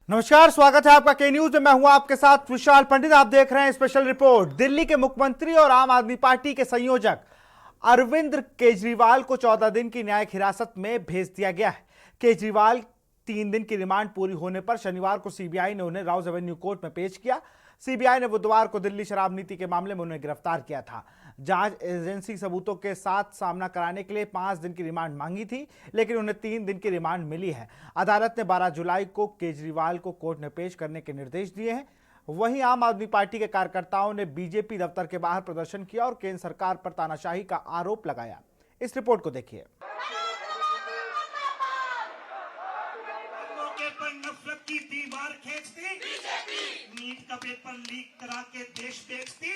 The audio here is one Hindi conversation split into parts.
नमस्कार, स्वागत है आपका के न्यूज में। मैं हूं आपके साथ विशाल पंडित। आप देख रहे हैं स्पेशल रिपोर्ट। दिल्ली के मुख्यमंत्री और आम आदमी पार्टी के संयोजक अरविंद केजरीवाल को 14 दिन की न्यायिक हिरासत में भेज दिया गया है। केजरीवाल 3 दिन की रिमांड पूरी होने पर शनिवार को सीबीआई ने उन्हें राउज एवेन्यू कोर्ट में पेश किया। सीबीआई ने बुधवार को दिल्ली शराब नीति के मामले में उन्हें गिरफ्तार किया था। जांच एजेंसी सबूतों के साथ सामना कराने के लिए 5 दिन की रिमांड मांगी थी, लेकिन उन्हें 3 दिन की रिमांड मिली है। अदालत ने 12 जुलाई को केजरीवाल को कोर्ट में पेश करने के निर्देश दिए हैं। वहीं आम आदमी पार्टी के कार्यकर्ताओं ने बीजेपी दफ्तर के बाहर प्रदर्शन किया और केंद्र सरकार पर तानाशाही का आरोप लगाया। इस रिपोर्ट को देखिए। की दीवार खींचती नीट का पेपर लीक करा के देश बेचती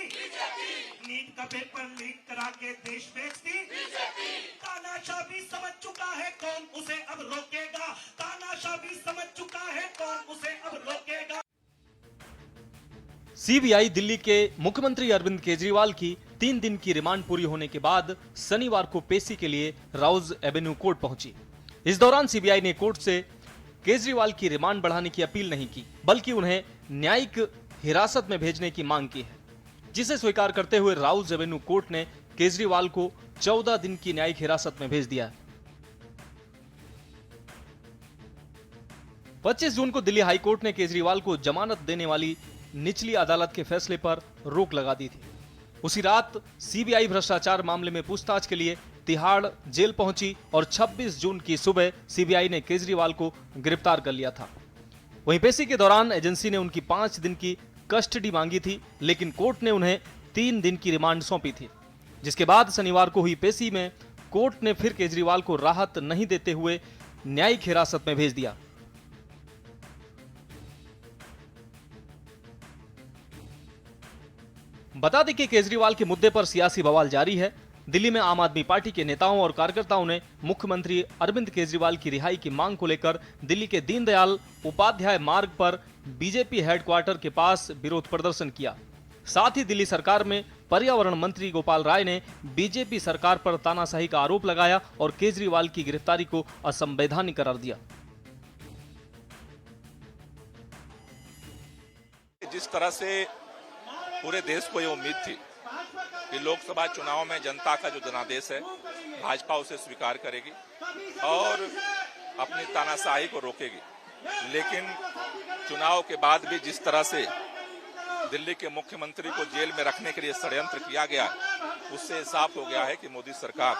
नीट का पेपर लीक करा के देश बेचती तानाशाह भी समझ चुका है कौन उसे अब रोकेगा। तानाशाह भी समझ चुका है कौन उसे अब रोकेगा। सीबीआई दिल्ली के मुख्यमंत्री अरविंद केजरीवाल की 3 दिन की रिमांड पूरी होने के बाद शनिवार को पेशी के लिए राउज एवेन्यू कोर्ट पहुंची। इस दौरान सीबीआई ने कोर्ट से केजरीवाल की रिमांड बढ़ाने की अपील नहीं की, बल्कि उन्हें न्यायिक हिरासत में भेजने की मांग की है, जिसे स्वीकार करते हुए राउज एवेन्यू कोर्ट ने केजरीवाल को 14 दिन की न्यायिक हिरासत में भेज दिया है। 25 जून को दिल्ली हाईकोर्ट ने केजरीवाल को जमानत देने वाली निचली अदालत के फैसले पर रोक लगा दी थी। उसी रात सीबीआई भ्रष्टाचार मामले में पूछताछ के लिए तिहाड़ जेल पहुंची और 26 जून की सुबह सीबीआई ने केजरीवाल को गिरफ्तार कर लिया था। वहीं पेशी के दौरान एजेंसी ने उनकी 5 दिन की कस्टडी मांगी थी, लेकिन कोर्ट ने उन्हें 3 दिन की रिमांड सौंपी थी। जिसके बाद शनिवार को हुई पेशी में कोर्ट ने फिर केजरीवाल को राहत नहीं देते हुए न्यायिक हिरासत में भेज दिया। बता दें कि केजरीवाल के मुद्दे पर सियासी बवाल जारी है। दिल्ली में आम आदमी पार्टी के नेताओं और कार्यकर्ताओं ने मुख्यमंत्री अरविंद केजरीवाल की रिहाई की मांग को लेकर दिल्ली के दीनदयाल उपाध्याय मार्ग पर बीजेपी हेडक्वार्टर के पास विरोध प्रदर्शन किया। साथ ही दिल्ली सरकार में पर्यावरण मंत्री गोपाल राय ने बीजेपी सरकार पर तानाशाही का आरोप लगाया और केजरीवाल की गिरफ्तारी को असंवैधानिक करार दिया। जिस तरह से पूरे देश को ये उम्मीद थी कि लोकसभा चुनाव में जनता का जो जनादेश है भाजपा उसे स्वीकार करेगी और अपनी तानाशाही को रोकेगी, लेकिन चुनाव के बाद भी जिस तरह से दिल्ली के मुख्यमंत्री को जेल में रखने के लिए षड्यंत्र किया गया, उससे साफ हो गया है कि मोदी सरकार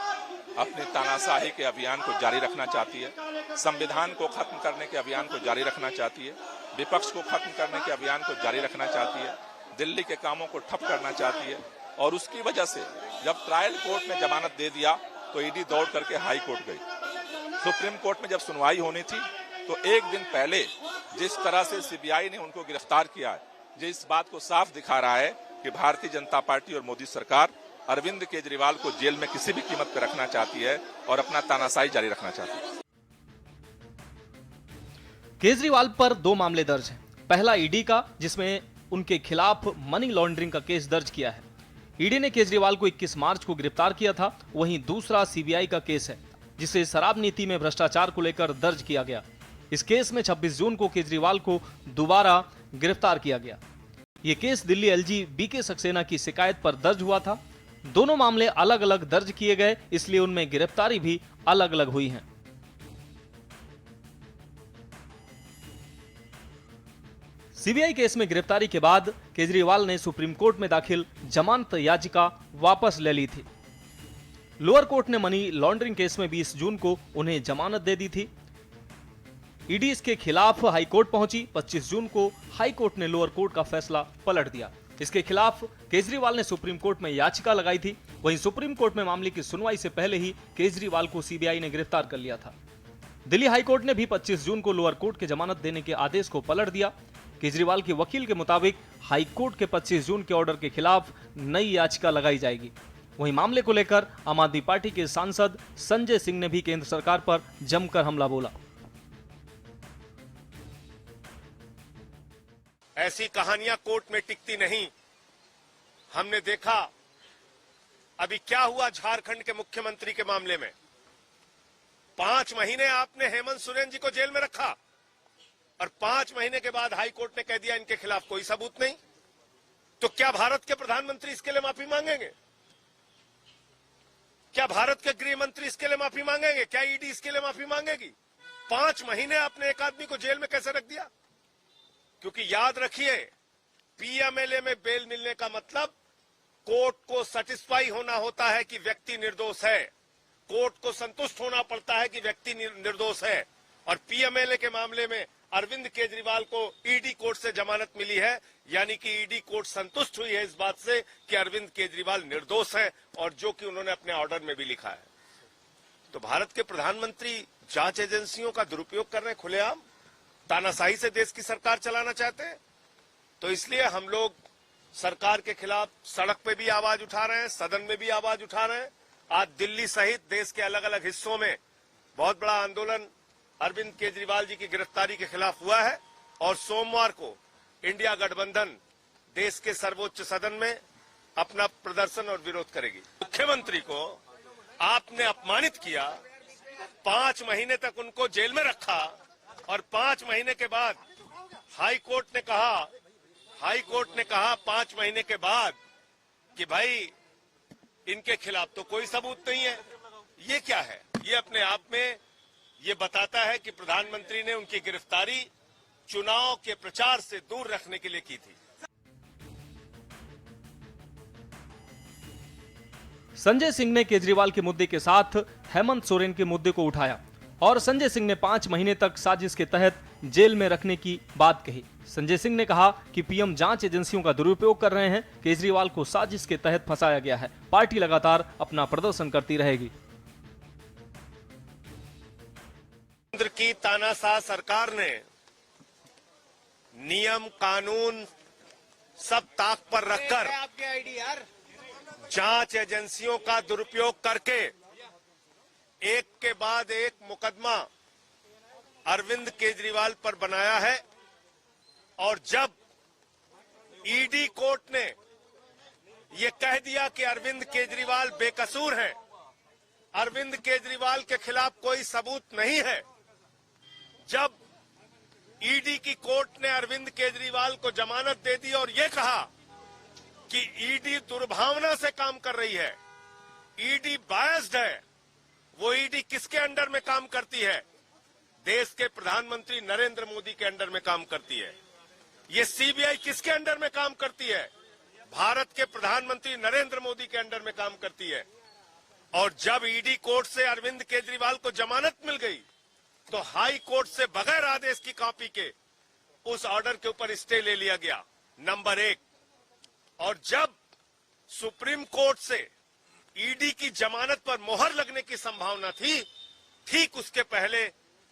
अपनी तानाशाही के अभियान को जारी रखना चाहती है, संविधान को खत्म करने के अभियान को जारी रखना चाहती है, विपक्ष को खत्म करने के अभियान को जारी रखना चाहती है, दिल्ली के कामों को ठप करना चाहती है। और उसकी वजह से जब ट्रायल कोर्ट ने जमानत दे दिया तो ईडी दौड़ करके हाई कोर्ट गई। सुप्रीम कोर्ट में जब सुनवाई होनी थी तो एक दिन पहले जिस तरह से सीबीआई ने उनको गिरफ्तार किया है, जो इस बात को साफ दिखा रहा है कि भारतीय जनता पार्टी और मोदी सरकार अरविंद केजरीवाल को जेल में किसी भी कीमत पर रखना चाहती है और अपना तानाशाही जारी रखना चाहती है। केजरीवाल पर 2 मामले दर्ज हैं। पहला ईडी का, जिसमें उनके खिलाफ मनी लॉन्ड्रिंग का केस दर्ज किया है। ईडी ने केजरीवाल को 21 मार्च को गिरफ्तार किया था। वहीं दूसरा सीबीआई का केस है, जिसे शराब नीति में भ्रष्टाचार को लेकर दर्ज किया गया। इस केस में 26 जून को केजरीवाल को दोबारा गिरफ्तार किया गया। यह case Delhi LG BK Saxena की शिकायत पर दर्ज हुआ था। दोनों मामले अलग अलग दर्ज किए गए, इसलिए उनमें गिरफ्तारी भी अलग अलग हुई है। सीबीआई केस में गिरफ्तारी के बाद केजरीवाल ने सुप्रीम कोर्ट में दाखिल जमानत याचिका वापस ले ली थी। लोअर कोर्ट ने मनी लॉन्ड्रिंग केस में 20 जून को उन्हें जमानत दे दी थी। ईडी इसके खिलाफ हाई कोर्ट पहुंची। 25 जून को हाई कोर्ट ने लोअर कोर्ट का फैसला पलट दिया। इसके खिलाफ केजरीवाल ने सुप्रीम कोर्ट में याचिका लगाई थी। वहीं सुप्रीम कोर्ट में मामले की सुनवाई से पहले ही केजरीवाल को सीबीआई ने गिरफ्तार कर लिया था। दिल्ली हाई कोर्ट ने भी 25 जून को लोअर कोर्ट के जमानत देने के आदेश को पलट दिया। केजरीवाल के वकील के मुताबिक हाई कोर्ट के 25 जून के ऑर्डर के खिलाफ नई याचिका लगाई जाएगी। वहीं मामले को लेकर आम आदमी पार्टी के सांसद संजय सिंह ने भी केंद्र सरकार पर जमकर हमला बोला। ऐसी कहानियां कोर्ट में टिकती नहीं। हमने देखा अभी क्या हुआ झारखंड के मुख्यमंत्री के मामले में। 5 महीने आपने हेमंत सोरेन जी को जेल में रखा और 5 महीने के बाद हाई कोर्ट ने कह दिया इनके खिलाफ कोई सबूत नहीं, तो क्या भारत के प्रधानमंत्री इसके लिए माफी मांगेंगे? क्या भारत के गृह मंत्री इसके लिए माफी मांगेंगे? क्या ईडी इसके लिए माफी मांगेगी? 5 महीने आपने एक आदमी को जेल में कैसे रख दिया? क्योंकि याद रखिए, पीएमएलए में बेल मिलने का मतलब कोर्ट को सेटिस्फाई होना होता है कि व्यक्ति निर्दोष है, कोर्ट को संतुष्ट होना पड़ता है कि व्यक्ति निर्दोष है। और पीएमएलए के मामले में अरविंद केजरीवाल को ईडी कोर्ट से जमानत मिली है, यानी कि ईडी कोर्ट संतुष्ट हुई है इस बात से कि अरविंद केजरीवाल निर्दोष है, और जो कि उन्होंने अपने ऑर्डर में भी लिखा है। तो भारत के प्रधानमंत्री जांच एजेंसियों का दुरुपयोग कर रहे हैं खुलेआम, तानाशाही से देश की सरकार चलाना चाहते हैं। तो इसलिए हम लोग सरकार के खिलाफ सड़क पे भी आवाज उठा रहे हैं, सदन में भी आवाज उठा रहे हैं। आज दिल्ली सहित देश के अलग अलग हिस्सों में बहुत बड़ा आंदोलन अरविंद केजरीवाल जी की गिरफ्तारी के खिलाफ हुआ है, और सोमवार को इंडिया गठबंधन देश के सर्वोच्च सदन में अपना प्रदर्शन और विरोध करेगी। मुख्यमंत्री को आपने अपमानित किया, 5 महीने तक उनको जेल में रखा, और 5 महीने के बाद हाई कोर्ट ने कहा 5 महीने के बाद कि भाई इनके खिलाफ तो कोई सबूत नहीं है। ये क्या है? ये अपने आप में ये बताता है कि प्रधानमंत्री ने उनकी गिरफ्तारी चुनाव के प्रचार से दूर रखने के लिए की थी। संजय सिंह ने केजरीवाल के मुद्दे के साथ हेमंत सोरेन के मुद्दे को उठाया, और संजय सिंह ने 5 महीने तक साजिश के तहत जेल में रखने की बात कही। संजय सिंह ने कहा कि पीएम जांच एजेंसियों का दुरुपयोग कर रहे हैं, केजरीवाल को साजिश के तहत फंसाया गया है, पार्टी लगातार अपना प्रदर्शन करती रहेगी। केंद्र की तानाशाह सरकार ने नियम कानून सब ताक पर रखकर जांच एजेंसियों का दुरुपयोग करके एक के बाद एक मुकदमा अरविंद केजरीवाल पर बनाया है। और जब ईडी कोर्ट ने यह कह दिया कि अरविंद केजरीवाल बेकसूर हैं, अरविंद केजरीवाल के खिलाफ कोई सबूत नहीं है, जब ईडी की कोर्ट ने अरविंद केजरीवाल को जमानत दे दी और यह कहा कि ईडी दुर्भावना से काम कर रही है, ईडी बायस्ड है, वो ईडी किसके अंडर में काम करती है? देश के प्रधानमंत्री नरेंद्र मोदी के अंडर में काम करती है। ये सीबीआई किसके अंडर में काम करती है? भारत के प्रधानमंत्री नरेंद्र मोदी के अंडर में काम करती है। और जब ईडी कोर्ट से अरविंद केजरीवाल को जमानत मिल गई, तो हाई कोर्ट से बगैर आदेश की कॉपी के उस ऑर्डर के ऊपर स्टे ले लिया गया, नंबर 1। और जब सुप्रीम कोर्ट से ईडी की जमानत पर मोहर लगने की संभावना थी, ठीक उसके पहले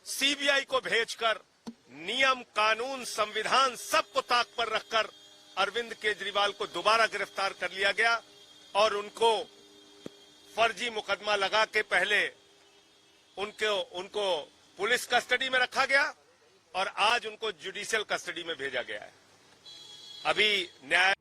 सीबीआई को भेजकर नियम कानून संविधान सबको ताक पर रखकर अरविंद केजरीवाल को दोबारा गिरफ्तार कर लिया गया, और उनको फर्जी मुकदमा लगा के पहले उनको पुलिस कस्टडी में रखा गया, और आज उनको जुडिशियल कस्टडी में भेजा गया है। अभी न्याय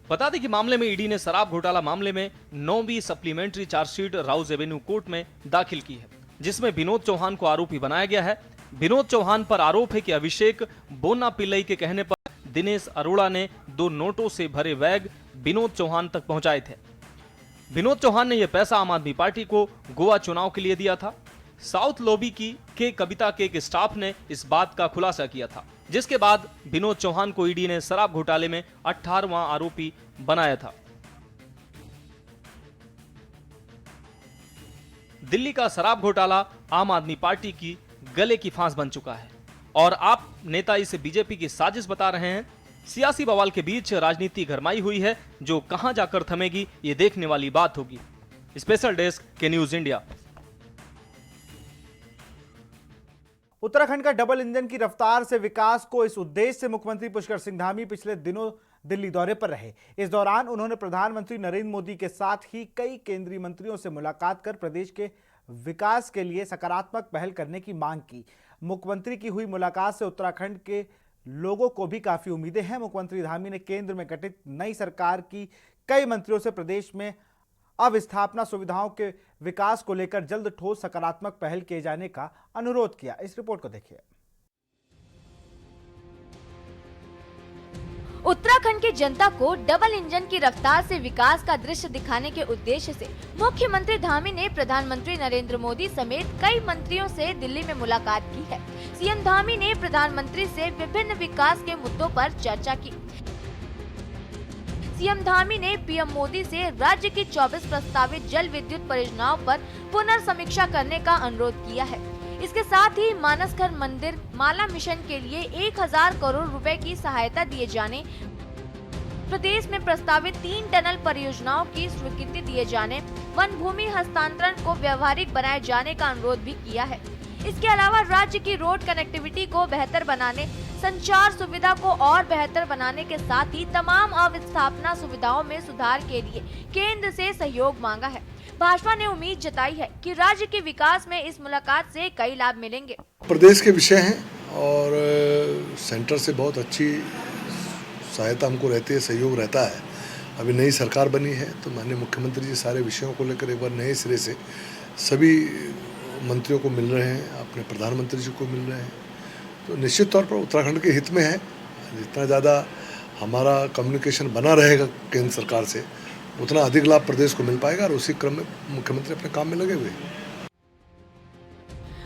बता दें कि मामले में ईडी ने शराब घोटाला मामले में 9वीं supplementary chargesheet Rouse Avenue court में दाखिल की है, जिसमें विनोद चौहान को आरोपी बनाया गया है। विनोद चौहान पर आरोप है कि अभिषेक बोन्ना पिल्लई के कहने पर दिनेश अरोड़ा ने 2 नोटों से भरे बैग विनोद चौहान तक पहुंचाए थे। विनोद चौहान ने यह पैसा आम आदमी पार्टी को गोवा चुनाव के लिए दिया था। साउथ लॉबी की कविता के एक स्टाफ ने इस बात का खुलासा किया था, जिसके बाद विनोद चौहान को ईडी ने शराब घोटाले में 18वां आरोपी बनाया था। दिल्ली का शराब घोटाला आम आदमी पार्टी की गले की फांस बन चुका है, और आप नेता इसे बीजेपी की साजिश बता रहे हैं। सियासी बवाल के बीच राजनीति गरमाई हुई है, जो कहां जाकर थमेगी ये देखने वाली बात होगी। स्पेशल डेस्क के न्यूज इंडिया। उत्तराखंड का डबल इंजन की रफ्तार से विकास को, इस उद्देश्य से मुख्यमंत्री पुष्कर सिंह धामी पिछले दिनों दिल्ली दौरे पर रहे। इस दौरान उन्होंने प्रधानमंत्री नरेंद्र मोदी के साथ ही कई केंद्रीय मंत्रियों से मुलाकात कर प्रदेश के विकास के लिए सकारात्मक पहल करने की मांग की। मुख्यमंत्री की हुई मुलाकात से उत्तराखंड के लोगों को भी काफी उम्मीदें हैं। मुख्यमंत्री धामी ने केंद्र में गठित नई सरकार की कई मंत्रियों से प्रदेश में अवस्थापना सुविधाओं के विकास को लेकर जल्द ठोस सकारात्मक पहल किए जाने का अनुरोध किया। इस रिपोर्ट को देखिए। उत्तराखंड की जनता को डबल इंजन की रफ्तार से विकास का दृश्य दिखाने के उद्देश्य से मुख्यमंत्री धामी ने प्रधानमंत्री नरेंद्र मोदी समेत कई मंत्रियों से दिल्ली में मुलाकात की है। सीएम धामी ने प्रधानमंत्री से विभिन्न विकास के मुद्दों पर चर्चा की। सीएम धामी ने पीएम मोदी से राज्य की 24 प्रस्तावित जल विद्युत परियोजनाओं पर पुनर्समीक्षा करने का अनुरोध किया है। इसके साथ ही मानसघर मंदिर माला मिशन के लिए 1000 करोड़ रुपए की सहायता दिए जाने, प्रदेश में प्रस्तावित 3 टनल परियोजनाओं की स्वीकृति दिए जाने, वन भूमि हस्तांतरण को व्यवहारिक बनाए जाने का अनुरोध भी किया है। इसके अलावा राज्य की रोड कनेक्टिविटी को बेहतर बनाने, संचार सुविधा को और बेहतर बनाने के साथ ही तमाम अवस्थापना सुविधाओं में सुधार के लिए केंद्र से सहयोग मांगा है। भाजपा ने उम्मीद जताई है कि राज्य के विकास में इस मुलाकात से कई लाभ मिलेंगे। प्रदेश के विषय हैं और सेंटर से बहुत अच्छी सहायता हमको रहती है, सहयोग रहता है। अभी नई सरकार बनी है तो माननीय मुख्यमंत्री जी सारे विषयों को लेकर एक बार नए सिरे से सभी मंत्रियों को मिल रहे हैं, अपने प्रधानमंत्री जी को मिल रहे हैं। तो निश्चित तौर पर उत्तराखंड के हित में है। जितना ज़्यादा हमारा कम्युनिकेशन बना रहेगा केंद्र सरकार से, उतना अधिक लाभ प्रदेश को मिल पाएगा और उसी क्रम में मुख्यमंत्री अपने काम में लगे हुए हैं।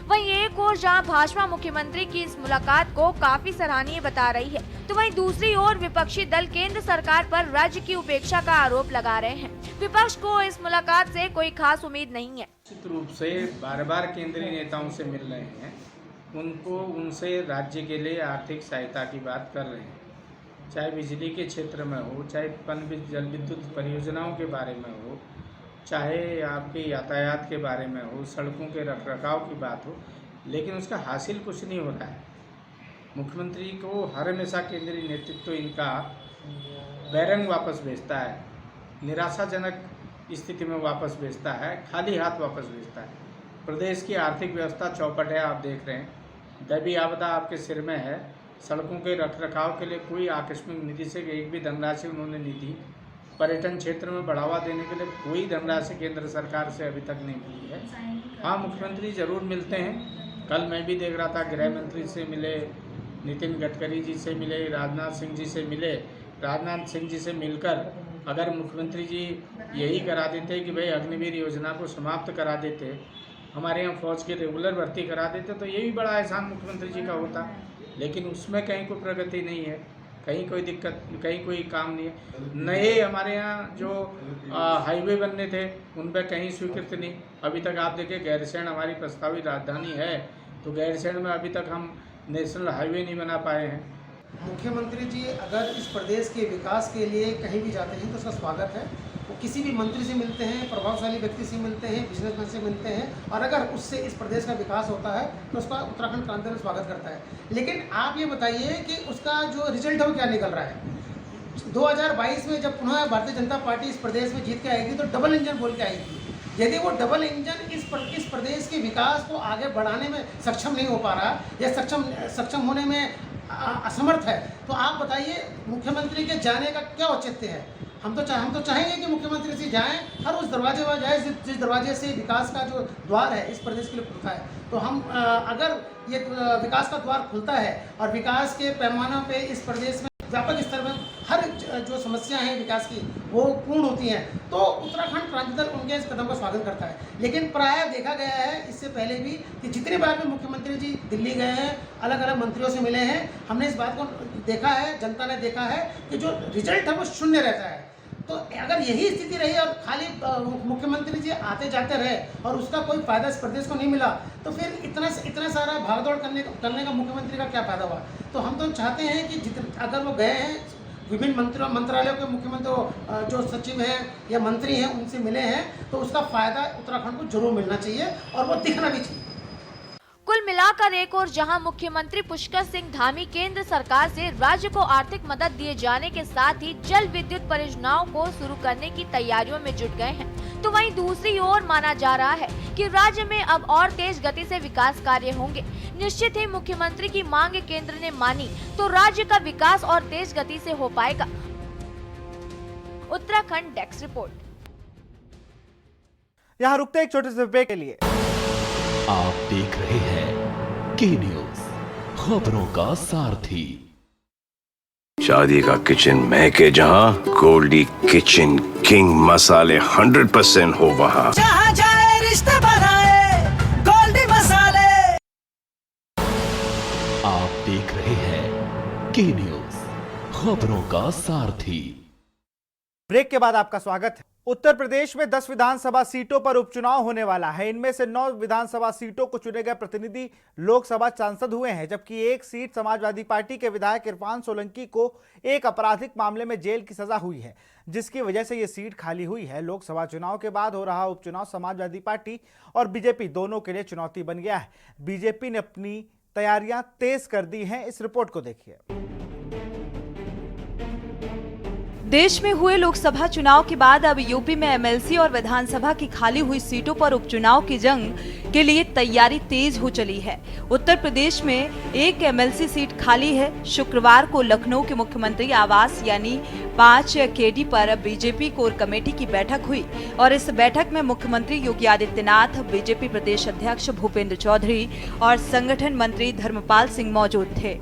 वहीं एक ओर जहां भाजपा मुख्यमंत्री की इस मुलाकात को काफी सराहनीय बता रही है, तो वहीं दूसरी ओर विपक्षी दल केंद्र सरकार पर राज्य की उपेक्षा का आरोप लगा रहे हैं। विपक्ष को इस मुलाकात से कोई खास उम्मीद नहीं है। निश्चित रूप से बार-बार केंद्रीय नेताओं से मिल रहे हैं, उनसे राज्य के लिए आर्थिक सहायता की बात कर रहे हैं, चाहे बिजली के क्षेत्र में हो, चाहे पनबिजली जल विद्युत परियोजनाओं के बारे में हो, चाहे आपके यातायात के बारे में हो, सड़कों के रखरखाव की बात हो, लेकिन उसका हासिल कुछ नहीं हो रहा है। मुख्यमंत्री को हर हमेशा केंद्रीय नेतृत्व इनका बैरंग वापस भेजता है, निराशाजनक स्थिति में वापस भेजता है, खाली हाथ वापस भेजता है। प्रदेश की आर्थिक व्यवस्था चौपट है, आप देख रहे हैं। दैवीय आपदा आपके सिर में है। सड़कों के रखरखाव के लिए कोई आकस्मिक निधि से एक भी धनराशि उन्होंने नहीं दी। पर्यटन क्षेत्र में बढ़ावा देने के लिए कोई धनराशि केंद्र सरकार से अभी तक नहीं मिली है। हाँ, मुख्यमंत्री जरूर मिलते हैं। कल मैं भी देख रहा था, गृह मंत्री से मिले, नितिन गडकरी जी से मिले, राजनाथ सिंह जी से मिले। राजनाथ सिंह जी से मिलकर अगर मुख्यमंत्री जी यही करा देते कि भाई अग्निवीर योजना को समाप्त करा देते, हमारे यहाँ फौज की रेगुलर भर्ती करा देते, तो ये भी बड़ा एहसान मुख्यमंत्री जी का होता। लेकिन उसमें कहीं कोई प्रगति नहीं है, कहीं कोई दिक्कत, कहीं कोई काम नहीं है। नए हमारे यहाँ जो हाईवे बनने थे उन पर कहीं स्वीकृति नहीं। अभी तक आप देखिए, गैरसैंण हमारी प्रस्तावित राजधानी है, तो गैरसैंण में अभी तक हम नेशनल हाईवे नहीं बना पाए हैं। मुख्यमंत्री जी अगर इस प्रदेश के विकास के लिए कहीं भी जाते हैं तो उसका स्वागत है। वो किसी भी मंत्री से मिलते हैं, प्रभावशाली व्यक्ति से मिलते हैं, बिजनेसमैन से मिलते हैं, और अगर उससे इस प्रदेश का विकास होता है तो उसका उत्तराखंड क्रांति दल स्वागत करता है। लेकिन आप ये बताइए कि उसका जो रिजल्ट है वो क्या निकल रहा है। 2022 में जब पुनः भारतीय जनता पार्टी इस प्रदेश में जीत के आएगी तो डबल इंजन बोल के आएगी। यदि वो डबल इंजन इस प्रदेश के विकास को आगे बढ़ाने में सक्षम नहीं हो पा रहा या सक्षम होने में असमर्थ है, तो आप बताइए मुख्यमंत्री के जाने का क्या औचित्य है। हम तो चाहेंगे कि मुख्यमंत्री जी जाएं, हर उस दरवाजे पर जाए जिस दरवाजे से विकास का जो द्वार है इस प्रदेश के लिए खुलता है। तो हम अगर ये विकास का द्वार खुलता है और विकास के पैमानों पे इस प्रदेश में व्यापक स्तर में हर जो समस्या है विकास की वो पूर्ण होती हैं, तो उत्तराखंड क्रांति दल उनके इस कदम का स्वागत करता है। लेकिन प्रायः देखा गया है इससे पहले भी कि जितनी बार भी मुख्यमंत्री जी दिल्ली गए हैं, अलग अलग मंत्रियों से मिले हैं, हमने इस बात को देखा है, जनता ने देखा है कि जो रिजल्ट है वो शून्य रहता है। तो अगर यही स्थिति रही और खाली मुख्यमंत्री जी आते जाते रहे और उसका कोई फायदा इस प्रदेश को नहीं मिला, तो फिर इतना सारा भागदौड़ करने का मुख्यमंत्री का क्या फायदा हुआ। तो हम तो चाहते हैं कि अगर वो गए हैं, विभिन्न मंत्रालयों के मुख्यमंत्री जो सचिव हैं या मंत्री हैं उनसे मिले हैं, तो उसका फायदा उत्तराखंड को जरूर मिलना चाहिए और वो दिखना भी चाहिए। कुल मिलाकर एक और जहां मुख्यमंत्री पुष्कर सिंह धामी केंद्र सरकार से राज्य को आर्थिक मदद दिए जाने के साथ ही जल विद्युत परियोजनाओं को शुरू करने की तैयारियों में जुट गए हैं, तो वहीं दूसरी ओर माना जा रहा है कि राज्य में अब और तेज गति से विकास कार्य होंगे। निश्चित ही मुख्यमंत्री की मांग केंद्र ने मानी तो राज्य का विकास और तेज गति से हो पाएगा। Uttarakhand desk report. यहाँ रुकते एक छोटे से ब्रेक के लिए। आप देख रहे हैं के न्यूज, खबरों का सारथी। शादी का किचन महके जहां, गोल्डी किचन किंग मसाले 100% हो वहां। जहाँ जाए रिश्ते बनाए गोल्डी मसाले। आप देख रहे हैं के न्यूज, खबरों का सारथी। ब्रेक के बाद आपका स्वागत है। उत्तर प्रदेश में 10 विधानसभा सीटों पर उपचुनाव होने वाला है। इनमें से 9 विधानसभा सीटों को चुने गए प्रतिनिधि लोकसभा सांसद हुए हैं, जबकि एक सीट समाजवादी पार्टी के विधायक इरफान सोलंकी को एक आपराधिक मामले में जेल की सजा हुई है, जिसकी वजह से ये सीट खाली हुई है। लोकसभा चुनाव के बाद हो रहा उपचुनाव समाजवादी पार्टी और बीजेपी दोनों के लिए चुनौती बन गया है। बीजेपी ने अपनी तैयारियां तेज कर दी हैं। इस रिपोर्ट को देखिए। देश में हुए लोकसभा चुनाव के बाद अब यूपी में एमएलसी और विधानसभा की खाली हुई सीटों पर उपचुनाव की जंग के लिए तैयारी तेज हो चली है। उत्तर प्रदेश में एक एमएलसी सीट खाली है। शुक्रवार को लखनऊ के मुख्यमंत्री आवास यानी 5 केडी पर बीजेपी कोर कमेटी की बैठक हुई और इस बैठक में मुख्यमंत्री योगी आदित्यनाथ, बीजेपी प्रदेश अध्यक्ष भूपेंद्र चौधरी और संगठन मंत्री धर्मपाल सिंह मौजूद थे।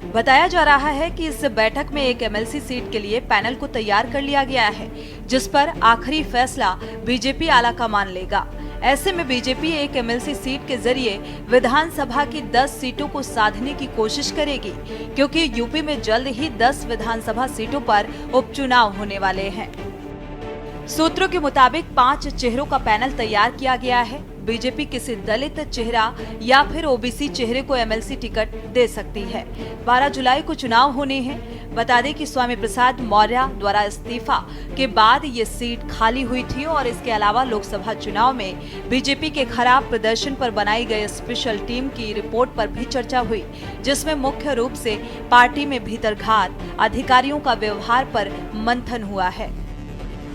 बताया जा रहा है कि इस बैठक में एक एमएलसी सीट के लिए पैनल को तैयार कर लिया गया है, जिस पर आखिरी फैसला बीजेपी आलाकमान लेगा। ऐसे में बीजेपी एक एमएलसी सीट के जरिए विधानसभा की 10 सीटों को साधने की कोशिश करेगी, क्योंकि यूपी में जल्द ही 10 विधानसभा सीटों पर उपचुनाव होने वाले हैं। सूत्रों के मुताबिक 5 चेहरों का पैनल तैयार किया गया है। बीजेपी किसी दलित चेहरा या फिर ओबीसी चेहरे को एमएलसी टिकट दे सकती है। 12 जुलाई को चुनाव होने हैं। बता दें कि स्वामी प्रसाद मौर्य द्वारा इस्तीफा के बाद ये सीट खाली हुई थी और इसके अलावा लोकसभा चुनाव में बीजेपी के खराब प्रदर्शन पर बनाई गई स्पेशल टीम की रिपोर्ट पर भी चर्चा हुई, जिसमें मुख्य रूप से पार्टी में भीतरघात, अधिकारियों का व्यवहार पर मंथन हुआ है।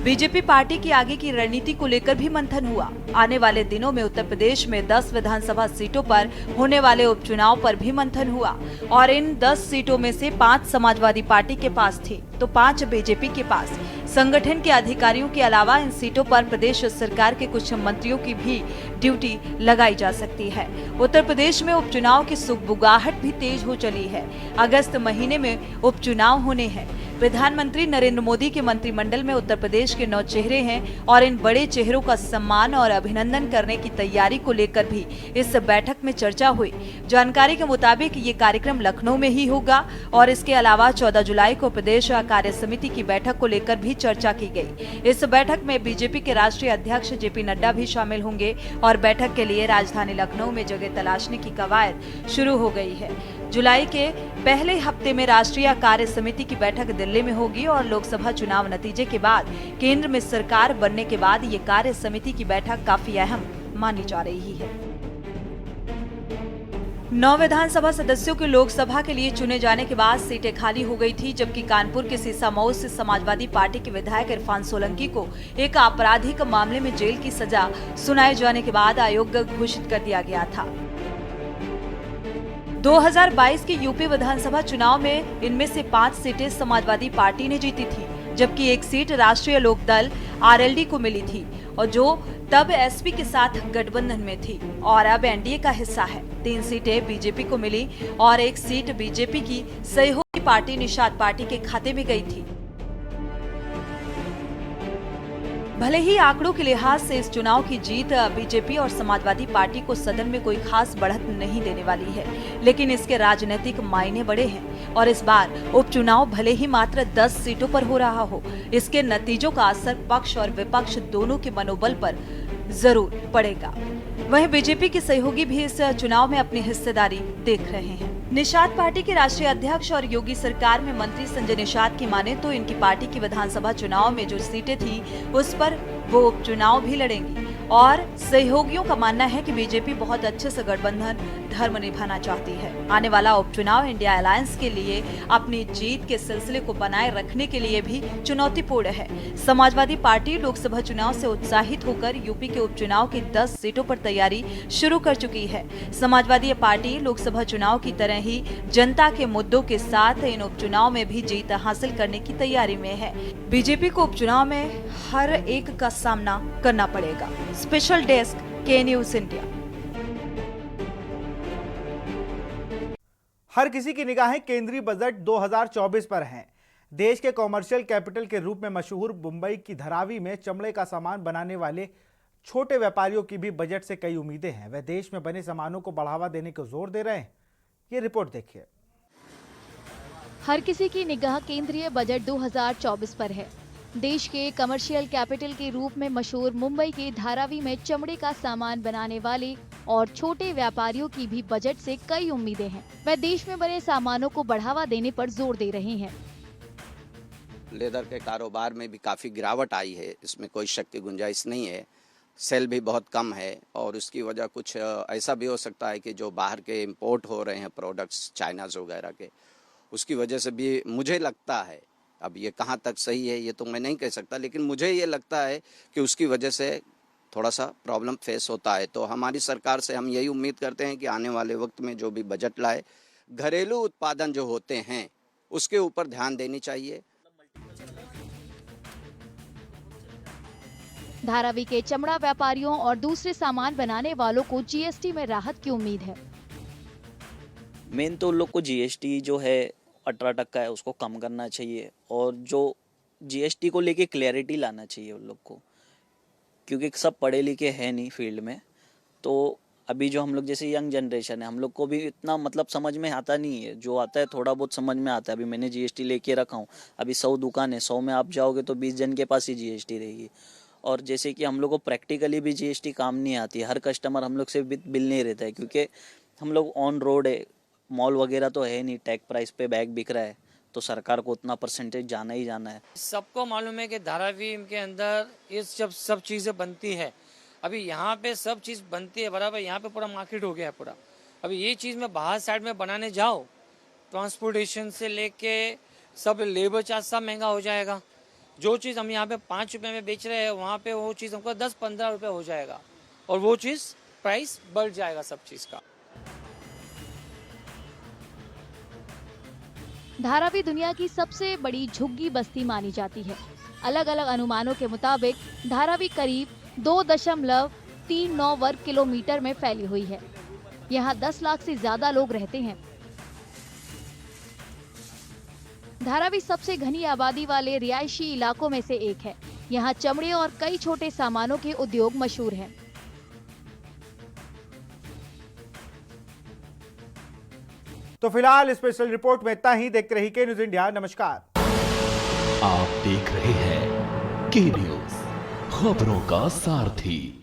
बीजेपी पार्टी की आगे की रणनीति को लेकर भी मंथन हुआ। आने वाले दिनों में उत्तर प्रदेश में 10 विधानसभा सीटों पर होने वाले उपचुनाव पर भी मंथन हुआ और इन 10 सीटों में से 5 समाजवादी पार्टी के पास थी तो 5 बीजेपी के पास। संगठन के अधिकारियों के अलावा इन सीटों पर प्रदेश सरकार के कुछ मंत्रियों की भी ड्यूटी लगाई जा सकती है। उत्तर प्रदेश में उपचुनाव की सुगबुगाहट भी तेज हो चली है। अगस्त महीने में उपचुनाव होने हैं। प्रधानमंत्री नरेंद्र मोदी के मंत्रिमंडल में उत्तर प्रदेश के 9 चेहरे हैं और इन बड़े चेहरों का सम्मान और अभिनंदन करने की तैयारी को लेकर भी इस बैठक में चर्चा हुई। जानकारी के मुताबिक ये कार्यक्रम लखनऊ में ही होगा और इसके अलावा 14 जुलाई को प्रदेश कार्य समिति की बैठक को लेकर भी चर्चा की गई। इस बैठक में बीजेपी के राष्ट्रीय अध्यक्ष जेपी नड्डा भी शामिल होंगे और बैठक के लिए राजधानी लखनऊ में जगह तलाशने की कवायद शुरू हो गई है। जुलाई के पहले हफ्ते में राष्ट्रीय कार्य समिति की बैठक दिल्ली में होगी और लोकसभा चुनाव नतीजे के बाद केंद्र में सरकार बनने के बाद ये कार्य समिति की बैठक काफी अहम मानी जा रही है। 9 विधानसभा सदस्यों के लोकसभा के लिए चुने जाने के बाद सीटें खाली हो गई थी, जबकि कानपुर के सीसामऊ से समाजवादी पार्टी के विधायक इरफान सोलंकी को एक आपराधिक मामले में जेल की सजा सुनाए जाने के बाद अयोग्य घोषित कर दिया गया था। 2022 के यूपी विधानसभा चुनाव में इनमें से 5 सीटें समाजवादी पार्टी ने जीती थी, जबकि एक सीट राष्ट्रीय लोकदल आरएलडी को मिली थी और जो तब एसपी के साथ गठबंधन में थी और अब एनडीए का हिस्सा है। 3 सीटें बीजेपी को मिली और एक सीट बीजेपी की सहयोगी पार्टी निषाद पार्टी के खाते में गई थी। भले ही आंकड़ों के लिहाज से इस चुनाव की जीत बीजेपी और समाजवादी पार्टी को सदन में कोई खास बढ़त नहीं देने वाली है, लेकिन इसके राजनीतिक मायने बड़े हैं और इस बार उपचुनाव भले ही मात्र 10 सीटों पर हो रहा हो, इसके नतीजों का असर पक्ष और विपक्ष दोनों के मनोबल पर जरूर पड़ेगा। वहीं बीजेपी के सहयोगी भी इस चुनाव में अपनी हिस्सेदारी देख रहे हैं। निषाद पार्टी के राष्ट्रीय अध्यक्ष और योगी सरकार में मंत्री संजय निषाद की माने तो इनकी पार्टी की विधानसभा चुनाव में जो सीटें थी उस पर वो उपचुनाव भी लड़ेंगी और सहयोगियों का मानना है कि बीजेपी बहुत अच्छे से गठबंधन धर्म निभाना चाहती है। आने वाला उपचुनाव इंडिया अलायंस के लिए अपनी जीत के सिलसिले को बनाए रखने के लिए भी चुनौतीपूर्ण है। समाजवादी पार्टी लोकसभा चुनाव से उत्साहित होकर यूपी के उपचुनाव की 10 सीटों पर तैयारी शुरू कर चुकी है। समाजवादी पार्टी लोकसभा चुनाव की तरह ही जनता के मुद्दों के साथ इन उपचुनाव में भी जीत हासिल करने की तैयारी में है। बीजेपी को उपचुनाव में हर एक का सामना करना पड़ेगा। स्पेशल डेस्क के न्यूज़ इंडिया। हर किसी की निगाहें केंद्रीय बजट 2024 पर हैं। देश के कॉमर्शियल कैपिटल के रूप में मशहूर मुंबई की धारावी में चमड़े का सामान बनाने वाले छोटे व्यापारियों की भी बजट से कई उम्मीदें हैं। वे देश में बने सामानों को बढ़ावा देने को जोर दे रहे हैं। ये रिपोर्ट देखिए। हर किसी की निगाह केंद्रीय बजट 2024 पर है। देश के कमर्शियल कैपिटल के रूप में मशहूर मुंबई के धारावी में चमड़े का सामान बनाने वाले और छोटे व्यापारियों की भी बजट से कई उम्मीदें हैं। वे देश में बने सामानों को बढ़ावा देने पर जोर दे रहे हैं। लेदर के कारोबार में भी काफ़ी गिरावट आई है, इसमें कोई शक की गुंजाइश नहीं है। सेल भी बहुत कम है और उसकी वजह कुछ ऐसा भी हो सकता है कि जो बाहर के इंपोर्ट हो रहे हैं प्रोडक्ट्स चाइनाज वगैरह के, उसकी वजह से भी मुझे लगता है, अब ये कहाँ तक सही है ये तो मैं नहीं कह सकता, लेकिन मुझे ये लगता है कि उसकी वजह से थोड़ा सा प्रॉब्लम फेस होता है। तो हमारी सरकार से हम यही उम्मीद करते हैं कि आने वाले वक्त में जो भी बजट लाए, घरेलू उत्पादन जो होते हैं उसके ऊपर ध्यान देनी चाहिए। धारावी के चमड़ा व्यापारियों और दूसरे सामान बनाने वालों को जीएसटी में राहत की उम्मीद है। मेन तो उन लोग को जीएसटी जो है 18% है उसको कम करना चाहिए और जो जीएसटी को लेके क्लैरिटी लाना चाहिए उन लोग को, क्योंकि सब पढ़े लिखे हैं नहीं फील्ड में। तो अभी जो हम लोग जैसे यंग जनरेशन है, हम लोग को भी इतना मतलब समझ में आता नहीं है। जो आता है थोड़ा बहुत समझ में आता है। अभी मैंने जीएसटी लेके रखा हूँ, अभी 100 दुकान है, 100 में आप जाओगे तो 20 जन के पास ही जीएसटी रहेगी। और जैसे कि हम लोग को प्रैक्टिकली भी जीएसटी काम नहीं आती, हर कस्टमर हम लोग से बिल नहीं रहता है, क्योंकि हम लोग ऑन रोड है, मॉल वगैरह तो है नहीं, टैग प्राइस पे बैग बिक रहा है, तो सरकार को उतना परसेंटेज जाना ही जाना है। सबको मालूम है कि धारावी के अंदर ये सब चीज़ें बनती है। अभी यहाँ पे सब चीज़ बनती है बराबर, यहाँ पे पूरा मार्केट हो गया है पूरा। अभी ये चीज़ में बाहर साइड में बनाने जाओ, ट्रांसपोर्टेशन से लेके सब लेबर चार्ज सब महंगा हो जाएगा। जो चीज़ हम यहाँ पे 5 रुपये में बेच रहे हैं, वहाँ पे वो चीज़ हमको 10-15 रुपये हो जाएगा और वो चीज़ प्राइस बढ़ जाएगा सब चीज़ का। धारावी दुनिया की सबसे बड़ी झुग्गी बस्ती मानी जाती है। अलग अलग अनुमानों के मुताबिक धारावी करीब 2.39 वर्ग किलोमीटर में फैली हुई है। यहाँ 10 लाख से ज्यादा लोग रहते हैं। धारावी सबसे घनी आबादी वाले रिहायशी इलाकों में से एक है। यहाँ चमड़े और कई छोटे सामानों के उद्योग मशहूर हैं। तो फिलहाल स्पेशल रिपोर्ट में इतना ही। देखते रहिए के न्यूज़ इंडिया। नमस्कार। आप देख रहे हैं के न्यूज़, खबरों का सारथी।